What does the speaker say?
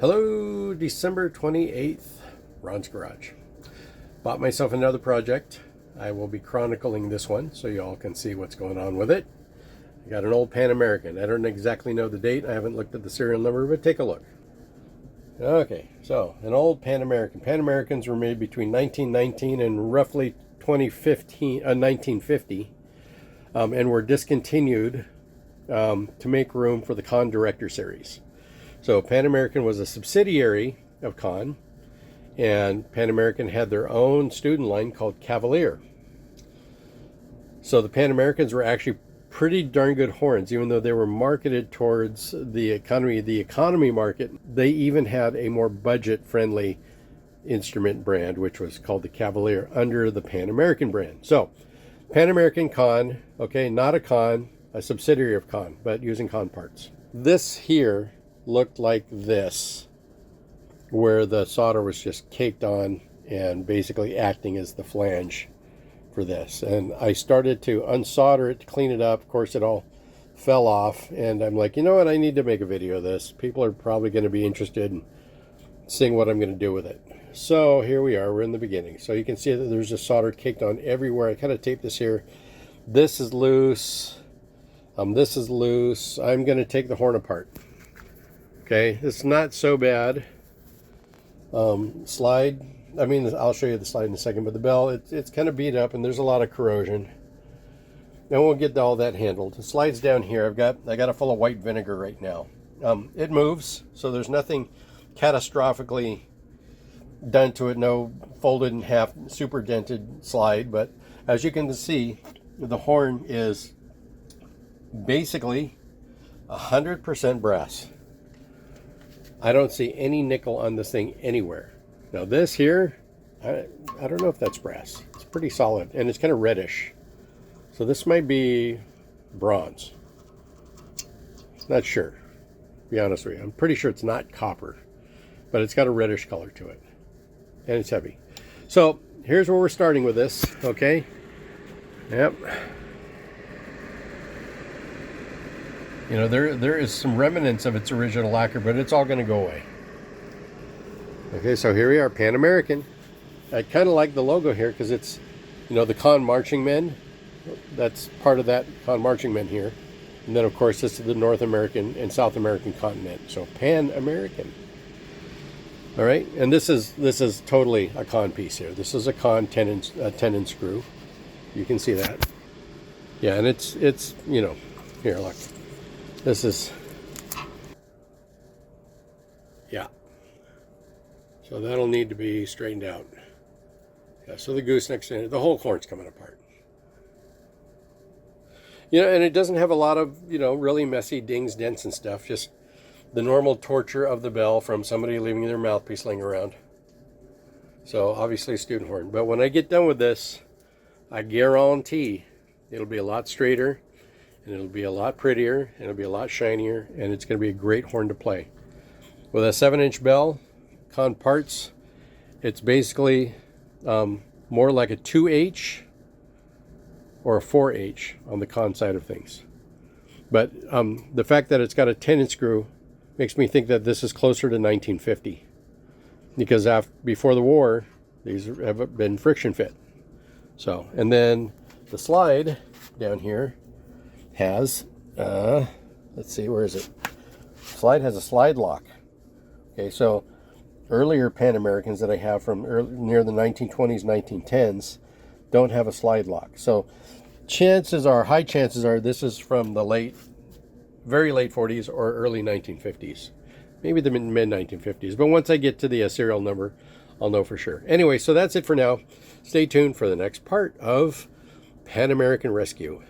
Hello, December 28th, Ron's Garage. Bought myself another project. I will be chronicling this one so you all can see what's going on with it. I got an old Pan American. I don't exactly know the date. I haven't looked at the serial number, but take a look. Okay, so an old Pan American. Pan Americans were made between 1919 and roughly 1950, and were discontinued to make room for the Conn Director Series. So Pan American was a subsidiary of Conn, and Pan American had their own student line called Cavalier. So the Pan Americans were actually pretty darn good horns, even though they were marketed towards the economy market. They even had a more budget-friendly instrument brand, which was called the Cavalier, under the Pan American brand. So Pan American Conn, okay, not a Conn, a subsidiary of Conn, but using Conn parts. This here looked like this, where the solder was just caked on and basically acting as the flange for this. And I started to unsolder it to clean it up. Of course, it all fell off, and I'm like, you know what, I need to make a video of this. People are probably going to be interested in seeing what I'm going to do with it. So here we are, we're in the beginning. So you can see that there's just solder caked on everywhere. I kind of taped this here. This is loose. This is loose. I'm going to take the horn apart. Okay, it's not so bad. Slide, I mean, I'll show you the slide in a second, but the bell, it's kind of beat up and there's a lot of corrosion. And we'll get all that handled. The slide's down here. I got it full of white vinegar right now. It moves, so there's nothing catastrophically done to it. No folded in half, super dented slide. But as you can see, the horn is basically 100% brass. I don't see any nickel on this thing anywhere. Now this here, I don't know if that's brass. It's pretty solid, and it's kind of reddish. So this might be bronze. Not sure, to be honest with you. I'm pretty sure it's not copper, but it's got a reddish color to it, and it's heavy. So here's where we're starting with this, okay? Yep. You know, there is some remnants of its original lacquer, but it's all going to go away. Okay, so here we are, Pan American. I kind of like the logo here because it's, you know, the Conn marching men. That's part of that Conn marching men here. And then, of course, this is the North American and South American continent. So Pan American. All right, and this is totally a Conn piece here. This is a Conn tenon screw. You can see that. Yeah, and it's you know, here, look. This is, yeah. So that'll need to be straightened out. Yeah, so the goosenecks, the whole horn's coming apart. You know, and it doesn't have a lot of, you know, really messy dings, dents and stuff. Just the normal torture of the bell from somebody leaving their mouthpiece laying around. So obviously a student horn. But when I get done with this, I guarantee it'll be a lot straighter, and it'll be a lot prettier, and it'll be a lot shinier, and it's going to be a great horn to play. With a 7-inch bell, Conn parts, it's basically more like a 2H or a 4H on the Conn side of things. But the fact that it's got a tenon screw makes me think that this is closer to 1950, because before the war, these have been friction fit. So, and then the slide down here has, let's see, where is it? Slide has a slide lock. Okay, so earlier Pan Americans that I have from near the 1920s, 1910s don't have a slide lock. So high chances are this is from the very late 40s or early 1950s. Maybe the mid 1950s. But once I get to the serial number, I'll know for sure. Anyway, so that's it for now. Stay tuned for the next part of Pan American Rescue.